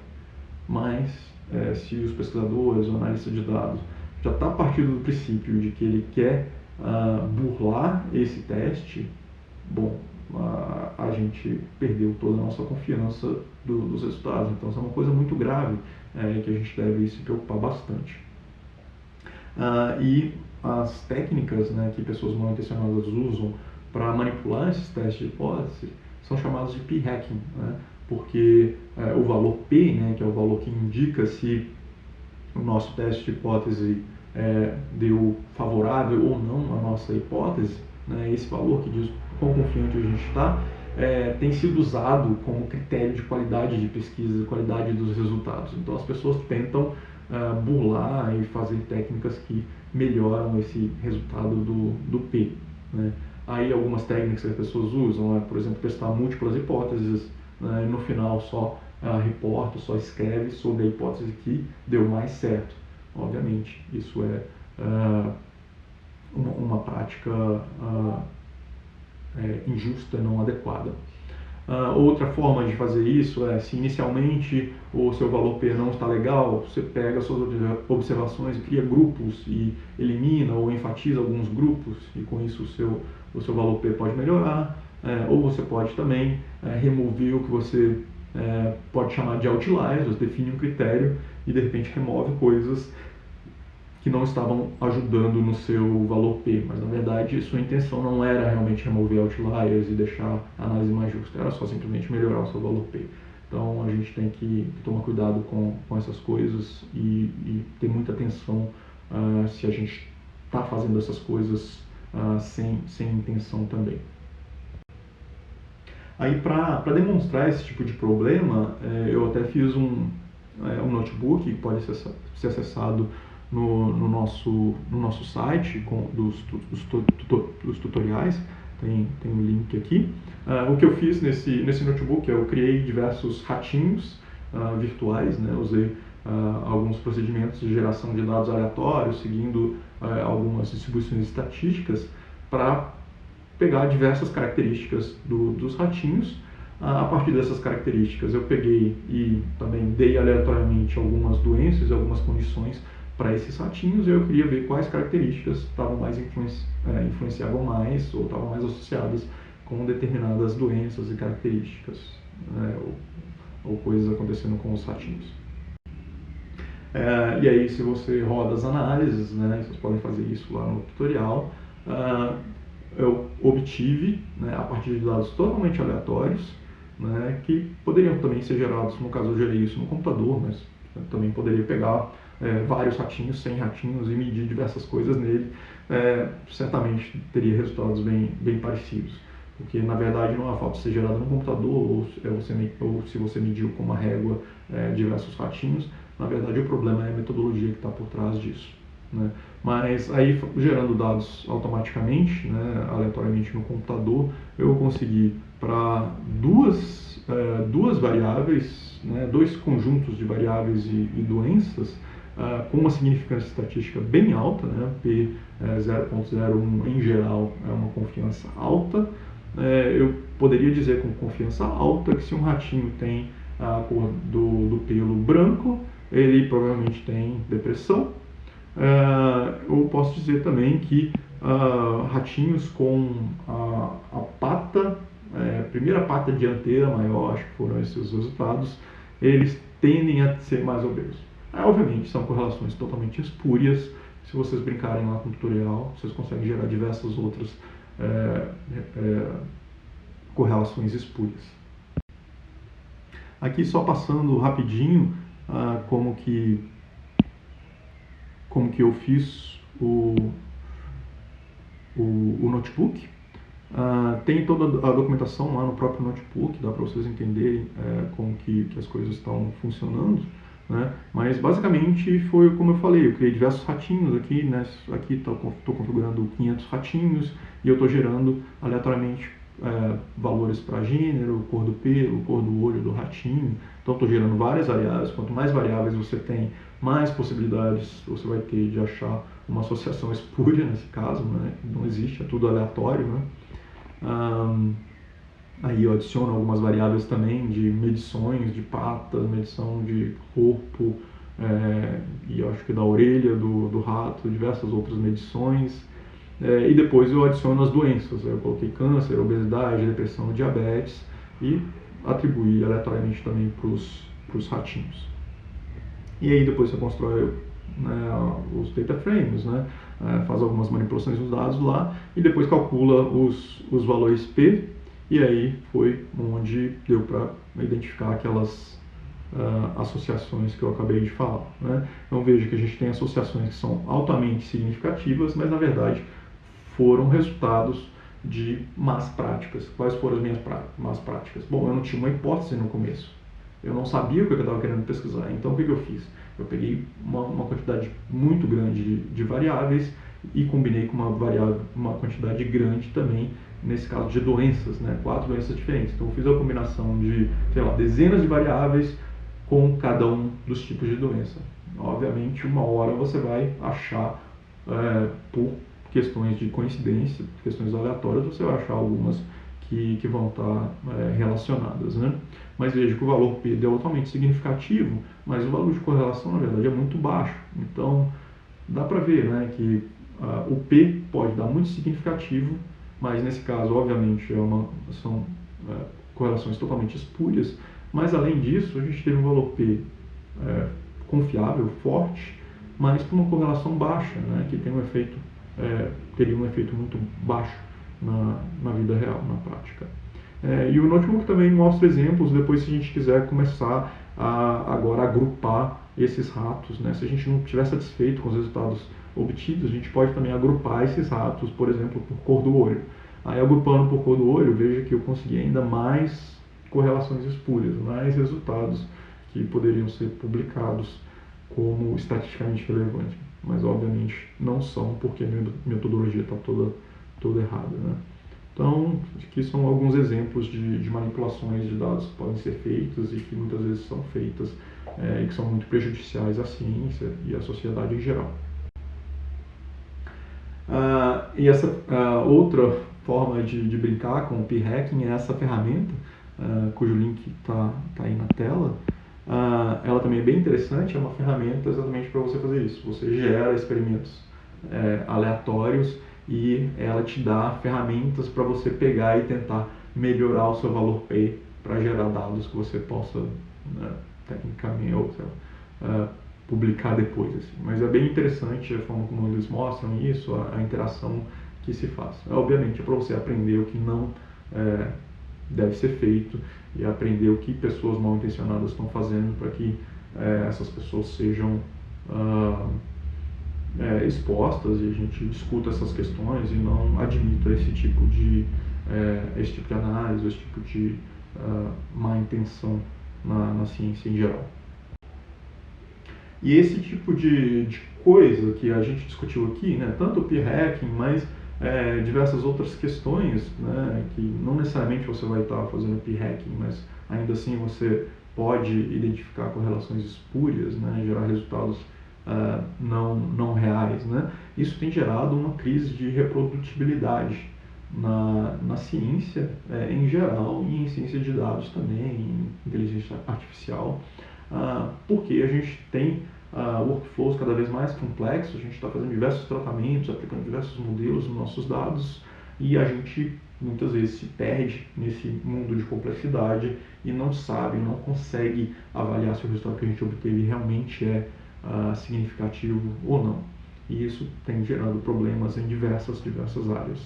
Mas se os pesquisadores, o analista de dados, já está partindo do princípio de que ele quer burlar esse teste, bom, a gente perdeu toda a nossa confiança dos resultados. Então, isso é uma coisa muito grave que a gente deve se preocupar bastante. E as técnicas, né, que pessoas mal intencionadas usam para manipular esses testes de hipótese são chamados de p-hacking, né, porque o valor P, né, que é o valor que indica se o nosso teste de hipótese deu favorável ou não à nossa hipótese, né, esse valor que diz quão confiante a gente está, tem sido usado como critério de qualidade de pesquisa, qualidade dos resultados. Então as pessoas tentam burlar e fazer técnicas que melhoram esse resultado do P, né? Aí algumas técnicas que as pessoas usam, por exemplo, testar múltiplas hipóteses, né, e no final só reporta, só escreve sobre a hipótese que deu mais certo. Obviamente, isso é uma prática injusta, não adequada. Outra forma de fazer isso é, se inicialmente o seu valor P não está legal, você pega suas observações, cria grupos e elimina ou enfatiza alguns grupos, e com isso o seu valor P pode melhorar. Ou você pode também remover o que você pode chamar de outliers, você define um critério e de repente remove coisas que não estavam ajudando no seu valor P, mas na verdade sua intenção não era realmente remover outliers e deixar a análise mais justa, era só simplesmente melhorar o seu valor P. Então a gente tem que tomar cuidado com essas coisas e ter muita atenção se a gente está fazendo essas coisas sem intenção também. Aí para demonstrar esse tipo de problema, eu até fiz um notebook que pode ser acessado no nosso site dos tutoriais, tem um link aqui. O que eu fiz nesse notebook eu criei diversos ratinhos virtuais, né? Usei alguns procedimentos de geração de dados aleatórios, seguindo algumas distribuições estatísticas para pegar diversas características dos ratinhos. A partir dessas características eu peguei e também dei aleatoriamente algumas doenças e algumas condições para esses ratinhos, e eu queria ver quais características estavam mais influenciavam mais ou estavam mais associadas com determinadas doenças e características, né, ou coisas acontecendo com os ratinhos. E aí, se você roda as análises, né, vocês podem fazer isso lá no tutorial, eu obtive, né, a partir de dados totalmente aleatórios, né, que poderiam também ser gerados, no caso eu gerei isso no computador, mas eu também poderia pegar vários ratinhos, 100 ratinhos e medir diversas coisas nele, certamente teria resultados bem parecidos. Porque na verdade não é a falta de ser gerado no computador ou se você mediu com uma régua diversos ratinhos, na verdade o problema é a metodologia que está por trás disso, né? Mas aí gerando dados automaticamente, né, aleatoriamente no computador, eu consegui para duas variáveis, né, dois conjuntos de variáveis e doenças com uma significância estatística bem alta, né, P 0.01 em geral é uma confiança alta. Eu poderia dizer com confiança alta que se um ratinho tem a cor do pelo branco, ele provavelmente tem depressão. Eu posso dizer também que ratinhos com a pata, primeira pata dianteira maior, acho que foram esses os resultados, eles tendem a ser mais obesos. Obviamente são correlações totalmente espúrias. Se vocês brincarem lá com o tutorial, vocês conseguem gerar diversas outras correlações espúrias. Aqui só passando rapidinho como que eu fiz o notebook. Tem toda a documentação lá no próprio notebook, dá para vocês entenderem como que as coisas estão funcionando, né? Mas basicamente foi como eu falei, eu criei diversos ratinhos aqui, né? Aqui estou configurando 500 ratinhos e eu estou gerando aleatoriamente valores para gênero, cor do pelo, cor do olho do ratinho. Então estou gerando várias variáveis. Quanto mais variáveis você tem, mais possibilidades você vai ter de achar uma associação espúria nesse caso, né? Não existe, é tudo aleatório, né? Aí eu adiciono algumas variáveis também de medições de patas, medição de corpo, e eu acho que da orelha do rato, diversas outras medições. E depois eu adiciono as doenças. Eu coloquei câncer, obesidade, depressão, diabetes e atribuí aleatoriamente também para os ratinhos. E aí depois você constrói, né, os data frames, né, faz algumas manipulações dos dados lá e depois calcula os valores P, e aí foi onde deu para identificar aquelas associações que eu acabei de falar. Né? Então veja que a gente tem associações que são altamente significativas, mas na verdade foram resultados de más práticas. Quais foram as minhas más práticas? Bom, eu não tinha uma hipótese no começo. Eu não sabia o que eu estava querendo pesquisar. Então o que eu fiz? Eu peguei uma quantidade muito grande de variáveis e combinei com uma quantidade grande também, nesse caso de doenças, né? 4 doenças diferentes. Então eu fiz a combinação de, sei lá, dezenas de variáveis com cada um dos tipos de doença. Obviamente, uma hora você vai achar, por questões de coincidência, questões aleatórias, você vai achar algumas que vão estar relacionadas, né? Mas veja que o valor P é altamente significativo, mas o valor de correlação, na verdade, é muito baixo. Então, dá para ver, né, que o P pode dar muito significativo, mas nesse caso, obviamente, são correlações totalmente espúrias, mas além disso, a gente teve um valor P confiável, forte, mas com uma correlação baixa, né, que tem teria um efeito muito baixo na vida real, na prática. E o Notebook também mostra exemplos, depois se a gente quiser começar agora a agrupar esses ratos, né? Se a gente não estiver satisfeito com os resultados obtidos, a gente pode também agrupar esses ratos, por exemplo, por cor do olho. Aí agrupando por cor do olho, veja que eu consegui ainda mais correlações espúrias, mais resultados que poderiam ser publicados como estatisticamente relevantes, mas obviamente não são, porque a minha metodologia está toda errada, né? Então, aqui são alguns exemplos de manipulações de dados que podem ser feitas e que muitas vezes são feitas e que são muito prejudiciais à ciência e à sociedade em geral. E essa outra forma de brincar com o p-hacking é essa ferramenta, cujo link está aí na tela. Ela também é bem interessante, é uma ferramenta exatamente para você fazer isso. Você gera experimentos aleatórios e ela te dá ferramentas para você pegar e tentar melhorar o seu valor P para gerar dados que você possa, né, tecnicamente, ou publicar depois. Assim. Mas é bem interessante a forma como eles mostram isso, a interação que se faz. Obviamente é para você aprender o que não deve ser feito e aprender o que pessoas mal intencionadas estão fazendo para que essas pessoas sejam expostas e a gente discuta essas questões e não admita esse tipo de análise, esse tipo de má intenção na ciência em geral. E esse tipo de coisa que a gente discutiu aqui, né, tanto o p-hacking, mas diversas outras questões, né, que não necessariamente você vai estar fazendo p-hacking, mas ainda assim você pode identificar correlações espúrias, né, gerar resultados não reais, né? Isso tem gerado uma crise de reprodutibilidade na ciência em geral e em ciência de dados também, em inteligência artificial, porque a gente tem workflows cada vez mais complexos, a gente está fazendo diversos tratamentos, aplicando diversos modelos nos nossos dados e a gente muitas vezes se perde nesse mundo de complexidade e não sabe, não consegue avaliar se o resultado que a gente obteve realmente é significativo ou não. E isso tem gerado problemas em diversas áreas.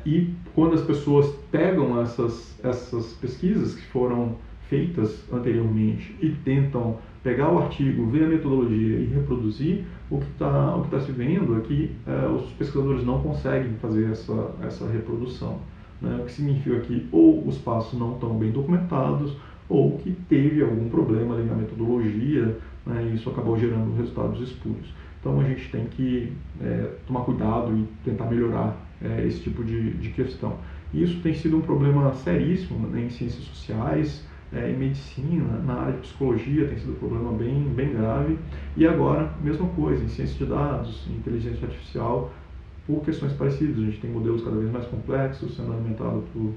E quando as pessoas pegam essas pesquisas que foram feitas anteriormente e tentam pegar o artigo, ver a metodologia e reproduzir, o que tá se vendo é que os pesquisadores não conseguem fazer essa reprodução, né? O que significa que ou os passos não estão bem documentados ou que teve algum problema ali na metodologia, né, e isso acabou gerando resultados espúrios. Então a gente tem que tomar cuidado e tentar melhorar esse tipo de questão. E isso tem sido um problema seríssimo, né, em ciências sociais, em medicina, na área de psicologia tem sido um problema bem grave. E agora, mesma coisa, em ciência de dados, em inteligência artificial, por questões parecidas. A gente tem modelos cada vez mais complexos, sendo alimentados por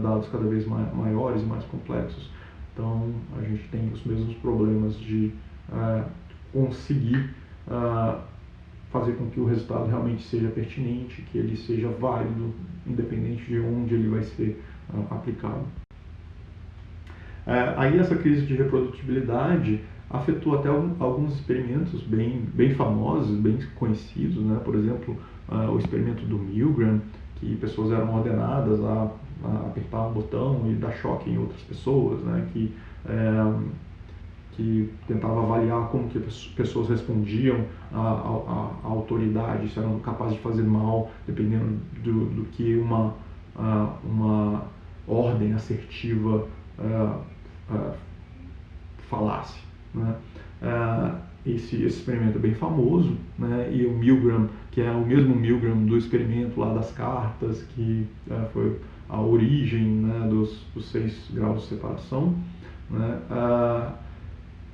dados cada vez maiores e mais complexos. Então, a gente tem os mesmos problemas de conseguir fazer com que o resultado realmente seja pertinente, que ele seja válido, independente de onde ele vai ser aplicado. Aí essa crise de reprodutibilidade afetou até alguns experimentos bem famosos, bem conhecidos, né? Por exemplo, o experimento do Milgram, que pessoas eram ordenadas a apertar um botão e dar choque em outras pessoas, né? Que tentava avaliar como que as pessoas respondiam à autoridade, se eram capazes de fazer mal, dependendo do que uma ordem assertiva falasse, né? Esse experimento é bem famoso, né? E o Milgram, que é o mesmo Milgram do experimento lá das cartas, que foi a origem, né, dos 6 graus de separação, né?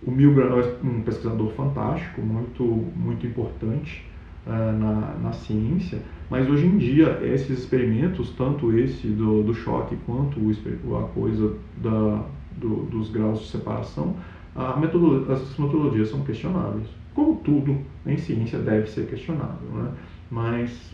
O Milgram é um pesquisador fantástico, muito importante na ciência, mas hoje em dia esses experimentos, tanto esse do choque quanto a coisa dos graus de separação, as metodologias são questionáveis. Como tudo em ciência deve ser questionável, né? Mas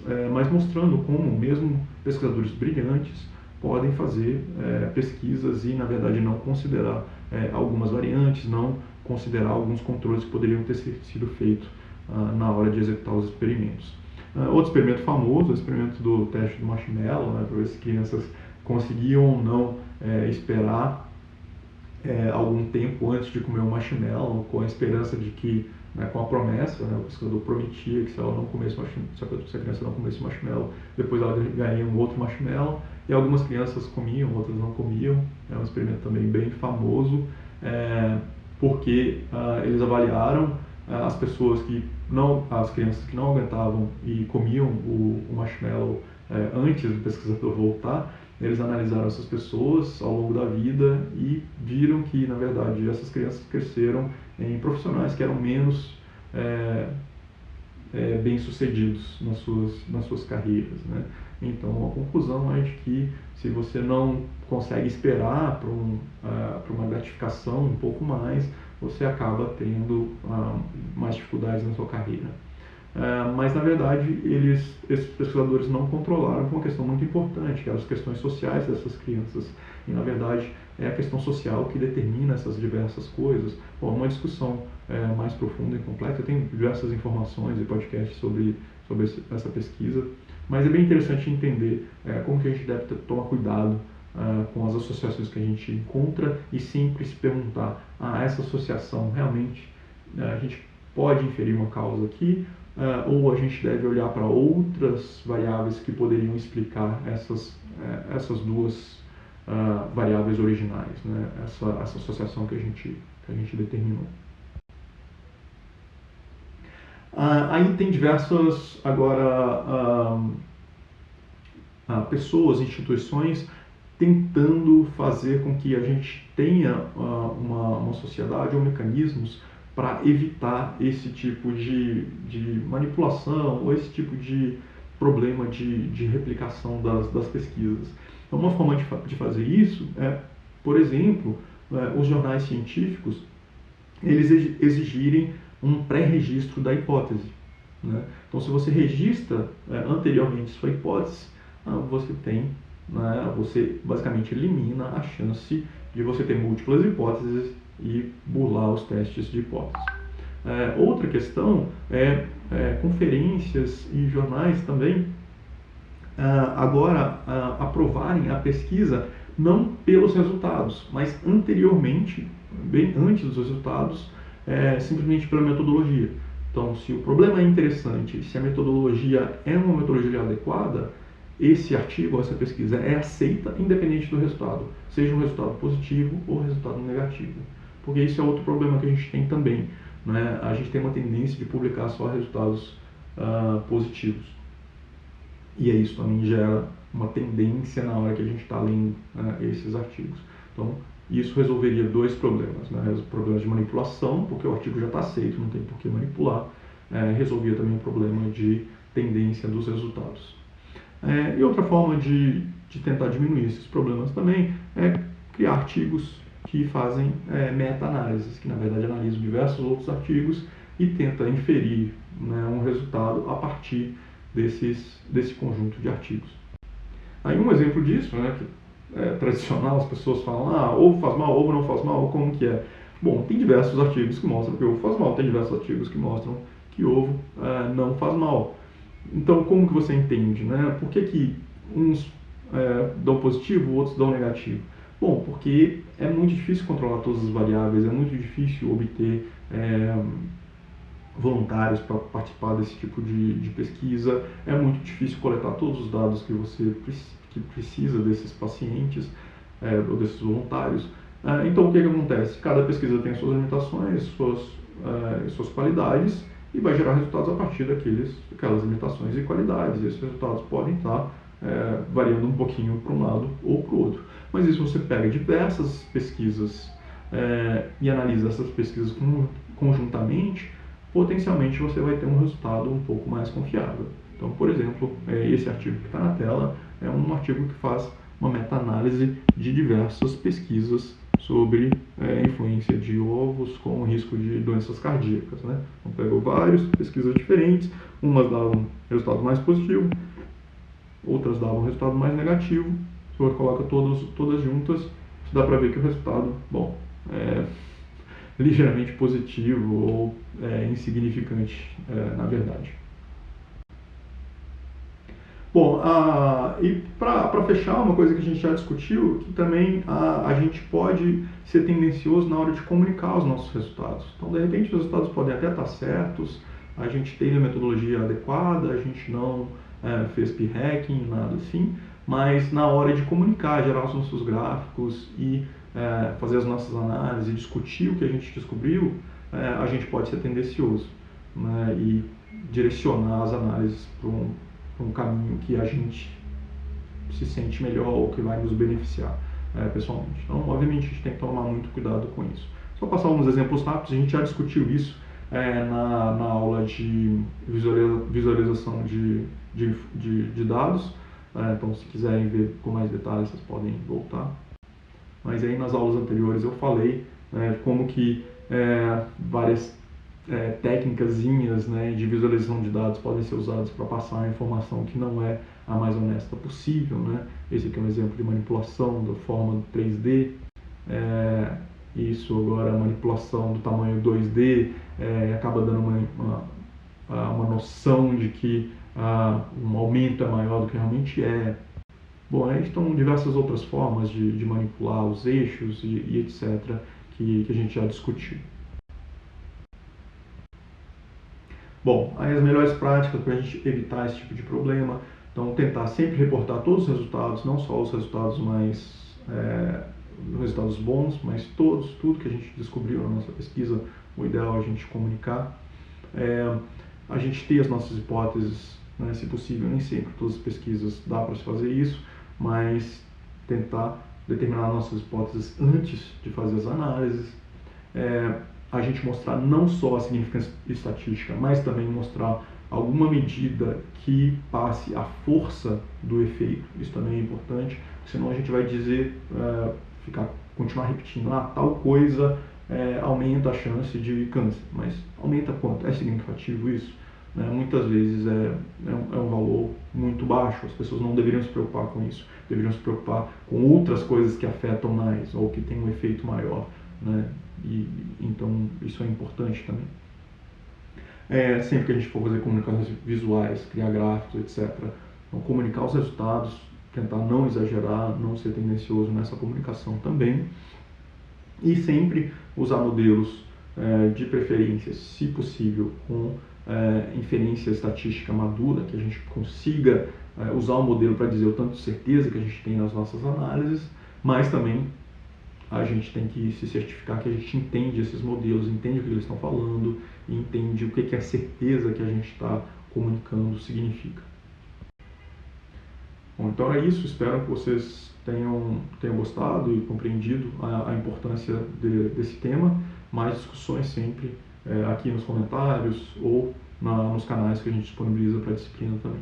mostrando como mesmo pesquisadores brilhantes podem fazer pesquisas e, na verdade, não considerar algumas variantes, não considerar alguns controles que poderiam ter sido feitos na hora de executar os experimentos. Outro experimento famoso é o experimento do teste do marshmallow, né, para ver se crianças conseguiam ou não esperar algum tempo antes de comer o marshmallow, com a esperança de que, com a promessa, o pesquisador prometia que se a criança não comesse marshmallow, depois ela ganharia um outro marshmallow, e algumas crianças comiam, outras não comiam. É um experimento também bem famoso, porque eles avaliaram as crianças que não aguentavam e comiam o marshmallow antes do pesquisador voltar. Eles analisaram essas pessoas ao longo da vida e viram que, na verdade, essas crianças cresceram em profissionais que eram menos bem-sucedidos nas suas carreiras, né? Então, a conclusão é de que se você não consegue esperar para uma gratificação um pouco mais, você acaba tendo mais dificuldades na sua carreira. Mas, na verdade, esses pesquisadores não controlaram uma questão muito importante, que eram as questões sociais dessas crianças. E, na verdade, é a questão social que determina essas diversas coisas. Bom, uma discussão mais profunda e completa, tem diversas informações e podcasts sobre essa pesquisa, mas é bem interessante entender como que a gente deve tomar cuidado com as associações que a gente encontra e sempre se perguntar, essa associação realmente a gente pode inferir uma causa aqui, ou a gente deve olhar para outras variáveis que poderiam explicar essas duas variáveis originais, né? Essa associação que a gente determinou. Aí tem diversas, agora, pessoas, instituições tentando fazer com que a gente tenha uma sociedade ou mecanismos para evitar esse tipo de manipulação ou esse tipo de problema de replicação das pesquisas. Então, uma forma de fazer isso é, por exemplo, os jornais científicos, eles exigirem um pré-registro da hipótese, né? Então, se você registra anteriormente sua hipótese, você tem, né, você basicamente elimina a chance de você ter múltiplas hipóteses e burlar os testes de hipótese. Outra questão é conferências e jornais também agora aprovarem a pesquisa não pelos resultados, mas anteriormente, bem antes dos resultados, simplesmente pela metodologia. Então, se o problema é interessante, se a metodologia é uma metodologia adequada, esse artigo, essa pesquisa é aceita independente do resultado, seja um resultado positivo ou resultado negativo. Porque isso é outro problema que a gente tem também, né? A gente tem uma tendência de publicar só resultados positivos. E isso também gera uma tendência na hora que a gente está lendo esses artigos. Então, isso resolveria dois problemas, né? Problemas de manipulação, porque o artigo já está aceito, não tem por que manipular. Resolvia também o problema de tendência dos resultados. E outra forma de tentar diminuir esses problemas também é criar artigos que fazem meta-análises, que na verdade analisam diversos outros artigos e tenta inferir, né, um resultado a partir desse conjunto de artigos. Aí um exemplo disso, né, que é tradicional, as pessoas falam, ovo faz mal, ovo não faz mal, como que é? Bom, tem diversos artigos que mostram que ovo faz mal, tem diversos artigos que mostram que ovo não faz mal. Então, como que você entende, né? Por que uns dão positivo, outros dão negativo? Bom, porque é muito difícil controlar todas as variáveis, é muito difícil obter voluntários para participar desse tipo de pesquisa, é muito difícil coletar todos os dados que você precisa desses pacientes ou desses voluntários. Então, o que acontece? Cada pesquisa tem suas limitações, suas qualidades, e vai gerar resultados a partir daquelas limitações e qualidades. E esses resultados podem estar variando um pouquinho para um lado ou para o outro. Mas isso você pega diversas pesquisas e analisa essas pesquisas conjuntamente, potencialmente você vai ter um resultado um pouco mais confiável. Então, por exemplo, esse artigo que está na tela é um artigo que faz uma meta-análise de diversas pesquisas sobre influência de ovos com risco de doenças cardíacas, né? Então, pegou várias pesquisas diferentes, umas davam resultado mais positivo, outras davam resultado mais negativo. Se você coloca todas juntas, dá para ver que o resultado, bom, é ligeiramente positivo ou insignificante, na verdade. Bom, e para fechar, uma coisa que a gente já discutiu, que também a gente pode ser tendencioso na hora de comunicar os nossos resultados. Então, de repente, os resultados podem até estar certos, a gente teve a metodologia adequada, a gente não fez p-hacking, nada assim, mas na hora de comunicar, gerar os nossos gráficos e fazer as nossas análises, discutir o que a gente descobriu, a gente pode ser tendencioso, né, e direcionar as análises para um caminho que a gente se sente melhor ou que vai nos beneficiar pessoalmente. Então, obviamente, a gente tem que tomar muito cuidado com isso. Só passar uns exemplos rápidos, a gente já discutiu isso na aula de visualização de dados. Então, se quiserem ver com mais detalhes, vocês podem voltar. Mas aí nas aulas anteriores eu falei como que várias técnicazinhas, né, de visualização de dados podem ser usadas para passar a informação que não é a mais honesta possível, né? Esse aqui é um exemplo de manipulação da forma 3D. Isso agora, a manipulação do tamanho 2D acaba dando uma noção de que um aumento é maior do que realmente é. Bom, aí estão diversas outras formas de manipular os eixos e etc. que a gente já discutiu. Bom, aí as melhores práticas para a gente evitar esse tipo de problema. Então, tentar sempre reportar todos os resultados, não só os resultados resultados bons, mas tudo que a gente descobriu na nossa pesquisa. O ideal é a gente comunicar. A gente ter as nossas hipóteses, né, se possível, nem sempre todas as pesquisas dá para se fazer isso, mas tentar determinar nossas hipóteses antes de fazer as análises. A gente mostrar não só a significância estatística, mas também mostrar alguma medida que passe a força do efeito. Isso também é importante, senão a gente vai dizer, continuar repetindo, tal coisa aumenta a chance de câncer, mas aumenta quanto? É significativo isso? Muitas vezes é um valor muito baixo, as pessoas não deveriam se preocupar com isso, deveriam se preocupar com outras coisas que afetam mais ou que têm um efeito maior, né? Então isso é importante também. Sempre que a gente for fazer comunicações visuais, criar gráficos, etc., então, comunicar os resultados, tentar não exagerar, não ser tendencioso nessa comunicação também, e sempre usar modelos de preferência, se possível, com inferência estatística madura, que a gente consiga usar o modelo para dizer o tanto de certeza que a gente tem nas nossas análises, mas também a gente tem que se certificar que a gente entende esses modelos, entende o que eles estão falando e entende o que a certeza que a gente está comunicando significa. Bom, então é isso, espero que vocês tenham gostado e compreendido a importância desse tema. Mais discussões sempre aqui nos comentários ou nos canais que a gente disponibiliza para a disciplina também.